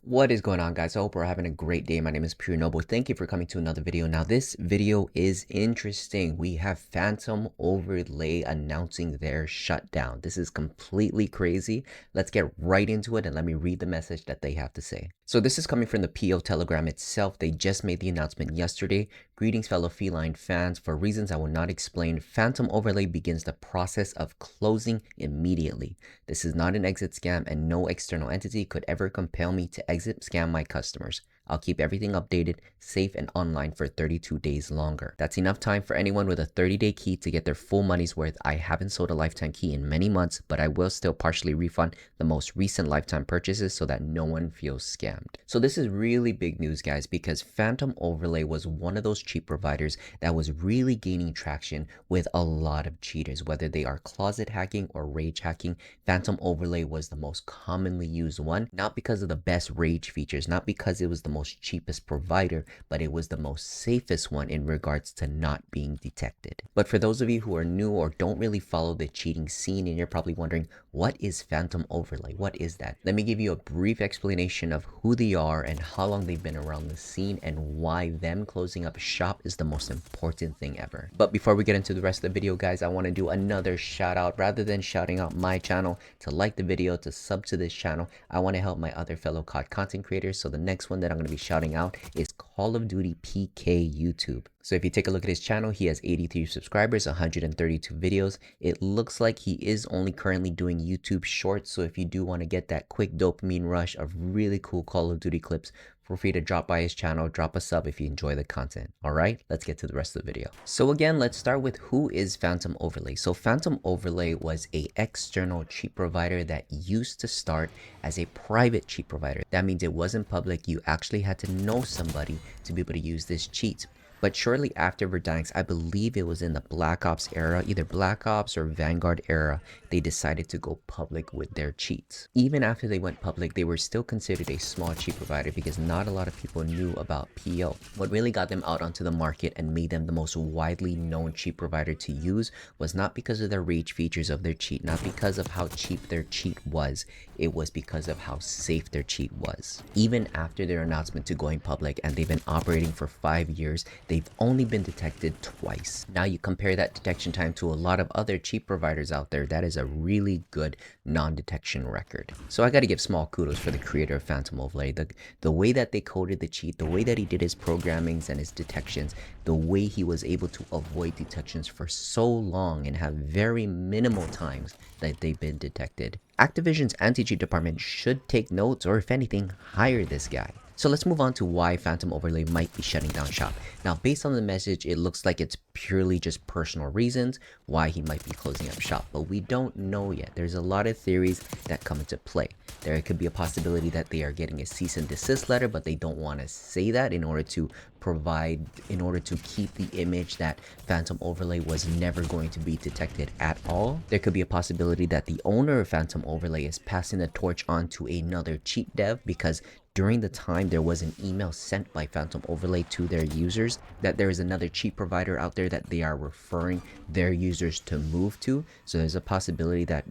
What is going on, guys? I hope we're having a great day. My name is Pure Noble. Thank you for coming to another video. Now this video is interesting. We have Phantom Overlay announcing their shutdown. This is completely crazy. Let's get right into it and let me read the message that they have to say. So this is coming from the PO Telegram itself. They just made the announcement yesterday. Greetings, fellow feline fans. For reasons I will not explain, Phantom Overlay begins the process of closing immediately. This is not an exit scam, and no external entity could ever compel me to exit scam my customers. I'll keep everything updated, safe, and online for 32 days longer. That's enough time for anyone with a 30-day key to get their full money's worth. I haven't sold a lifetime key in many months, but I will still partially refund the most recent lifetime purchases so that no one feels scammed. So this is really big news, guys, because Phantom Overlay was one of those cheat providers that was really gaining traction with a lot of cheaters. Whether they are closet hacking or rage hacking, Phantom Overlay was the most commonly used one, not because of the best rage features, not because it was the most cheapest provider, but it was the most safest one in regards to not being detected. But for those of you who are new or don't really follow the cheating scene, and you're probably wondering, what is Phantom Overlay? What is that? Let me give you a brief explanation of who they are and how long they've been around the scene and why them closing up shop is the most important thing ever. But before we get into the rest of the video, guys, I want to do another shout out. Rather than shouting out my channel, to like the video, to sub to this channel, I want to help my other fellow COD content creators. So the next one that I'm going to be shouting out is Call of Duty PK YouTube. So if you take a look at his channel, he has 83 subscribers, 132 videos. It looks like he is only currently doing YouTube shorts. So if you do want to get that quick dopamine rush of really cool Call of Duty clips, feel free to drop by his channel, drop a sub if you enjoy the content. All right, let's get to the rest of the video. So again, let's start with who is Phantom Overlay. So Phantom Overlay was a external cheat provider that used to start as a private cheat provider. That means it wasn't public. You actually had to know somebody to be able to use this cheat. But shortly after Verdansk, I believe it was in the Black Ops era, either Black Ops or Vanguard era, they decided to go public with their cheats. Even after they went public, they were still considered a small cheat provider because not a lot of people knew about PO. What really got them out onto the market and made them the most widely known cheat provider to use was not because of the rage features of their cheat, not because of how cheap their cheat was, it was because of how safe their cheat was. Even after their announcement to going public, and they've been operating for 5 years, they've only been detected twice. Now you compare that detection time to a lot of other cheat providers out there, that is a really good non-detection record. So I got to give small kudos for the creator of Phantom Overlay. The way that they coded the cheat, the way that he did his programmings and his detections, the way he was able to avoid detections for so long and have very minimal times that they've been detected. Activision's anti-cheat department should take notes, or if anything, hire this guy. So let's move on to why Phantom Overlay might be shutting down shop. Now, based on the message, it looks like it's purely just personal reasons why he might be closing up shop, but we don't know yet. There's a lot of theories that come into play. There could be a possibility that they are getting a cease and desist letter, but they don't want to say that in order to keep the image that Phantom Overlay was never going to be detected at all. There could be a possibility that the owner of Phantom Overlay is passing the torch on to another cheat dev, because during the time there was an email sent by Phantom Overlay to their users that there is another cheat provider out there that they are referring their users to move to. So there's a possibility that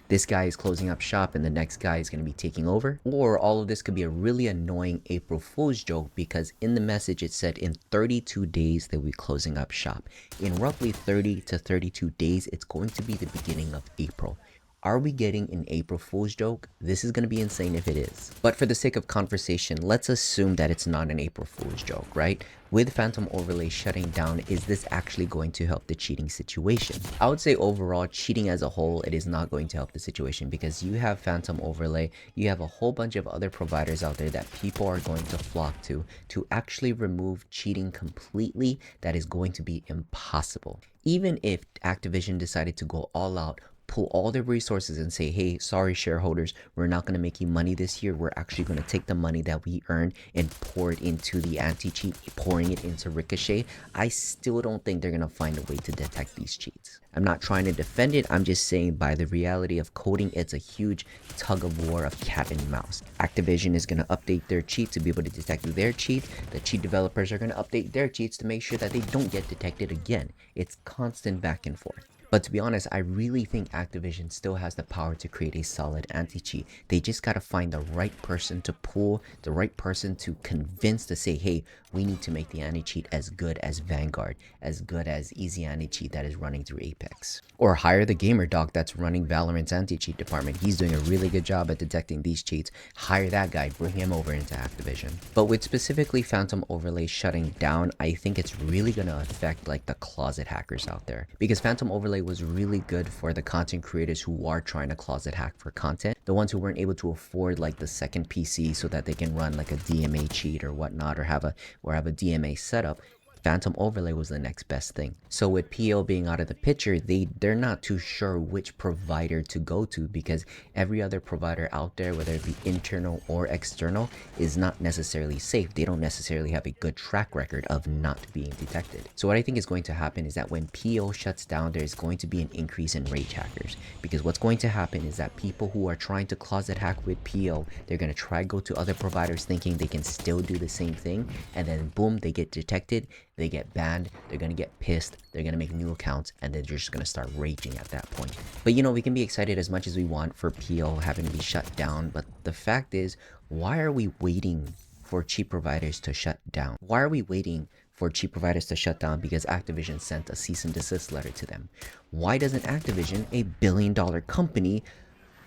this guy is closing up shop and the next guy is going to be taking over. Or all of this could be a really annoying April Fool's joke, because in the message it said in 32 days they'll be closing up shop. In roughly 30 to 32 days, it's going to be the beginning of April. Are we getting an April Fool's joke? This is going to be insane if it is. But for the sake of conversation, let's assume that it's not an April Fool's joke, right? With Phantom Overlay shutting down, is this actually going to help the cheating situation? I would say overall, cheating as a whole, it is not going to help the situation, because you have Phantom Overlay, you have a whole bunch of other providers out there that people are going to flock to actually remove cheating completely. That is going to be impossible. Even if Activision decided to go all out, pull all their resources and say, hey, sorry shareholders, we're not going to make you money this year. We're actually going to take the money that we earned and pour it into the anti-cheat, pouring it into Ricochet. I still don't think they're going to find a way to detect these cheats. I'm not trying to defend it. I'm just saying, by the reality of coding, it's a huge tug of war of cat and mouse. Activision is going to update their cheat to be able to detect their cheat. The cheat developers are going to update their cheats to make sure that they don't get detected again. It's constant back and forth. But to be honest, I really think Activision still has the power to create a solid anti-cheat. They just gotta find the right person to pull, the right person to convince to say, hey, we need to make the anti-cheat as good as Vanguard, as good as Easy Anti-Cheat that is running through Apex. Or hire the gamer doc that's running Valorant's anti-cheat department. He's doing a really good job at detecting these cheats. Hire that guy, bring him over into Activision. But with specifically Phantom Overlay shutting down, I think it's really gonna affect like the closet hackers out there. Because Phantom Overlay was really good for the content creators who are trying to closet hack for content. The ones who weren't able to afford like the second PC so that they can run like a DMA cheat or whatnot, or have a DMA setup. Phantom Overlay was the next best thing. So with PO being out of the picture, they're not too sure which provider to go to, because every other provider out there, whether it be internal or external, is not necessarily safe. They don't necessarily have a good track record of not being detected. So what I think is going to happen is that when PO shuts down, there's going to be an increase in rage hackers, because what's going to happen is that people who are trying to closet hack with PO, they're going to try go to other providers thinking they can still do the same thing, and then boom, they get detected. They get banned, they're gonna get pissed, they're gonna make new accounts, and they're just gonna start raging at that point. But you know, we can be excited as much as we want for PO having to be shut down, but the fact is, why are we waiting for cheap providers to shut down? Why are we waiting for cheap providers to shut down because Activision sent a cease and desist letter to them? Why doesn't Activision, a billion-dollar company,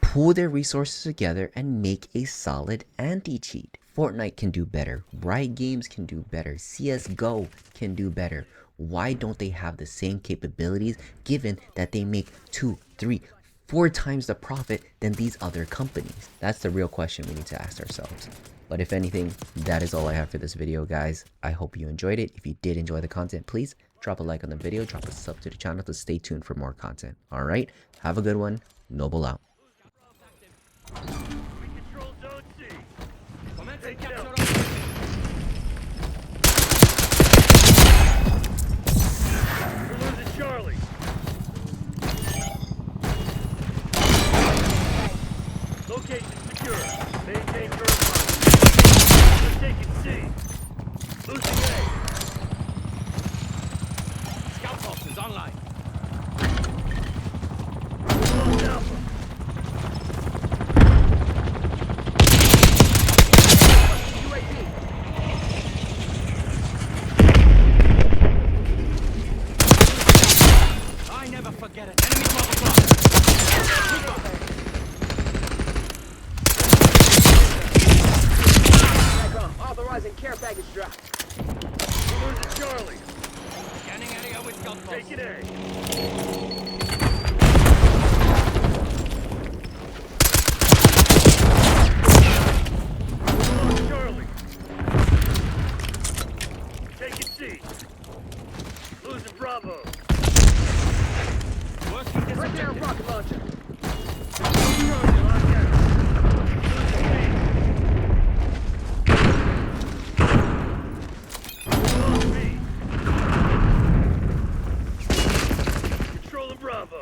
pull their resources together and make a solid anti-cheat? Fortnite can do better, Riot Games can do better, CSGO can do better. Why don't they have the same capabilities, given that they make 2, 3, 4 times the profit than these other companies? That's the real question we need to ask ourselves. But if anything, that is all I have for this video, guys. I hope you enjoyed it. If you did enjoy the content, please drop a like on the video, drop a sub to the channel to stay tuned for more content. Alright, have a good one. Noble out. Charlie. Location secure. Maintain current line. We're taking C. Losing A. Scout pulse is online. Lost Alpha. Forget it. Enemy 12 o'clock. Authorizing care package drop. We're losing Charlie. Scanning area with scout pulse. Taking A. Lost Charlie. Taking C. Losing Bravo. Right there, rocket launcher. Charlie, locked down. Losing B. Lost B. Controlling Bravo.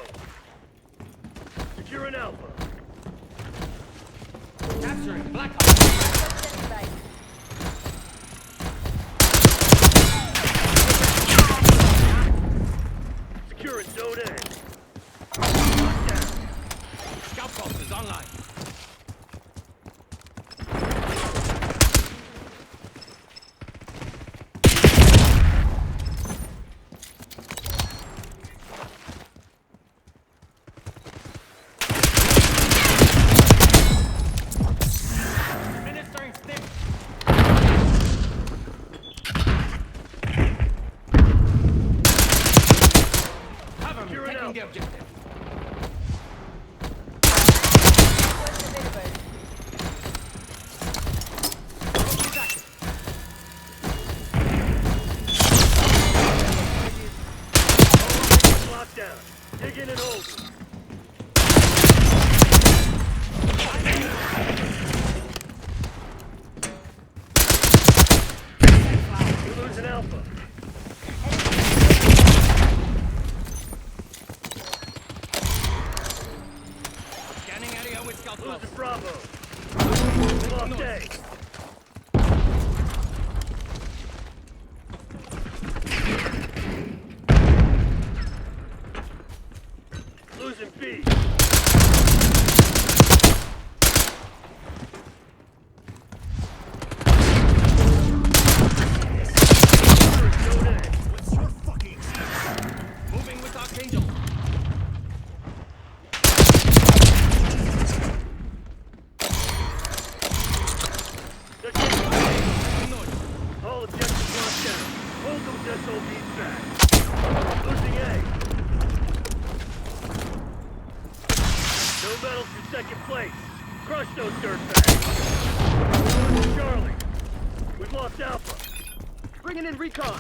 Securing Alpha. Capturing Black Hawk. Securing Zone A. Scout pulse is online. Ministering stick. Cover me, taking the objective. Down. Dig in and hold. We're losing Alpha. Scanning area with scout pulse. Losing Bravo. Lost A. place. Crush those dirtbags. Charlie, we've lost Alpha. Bringing in recon.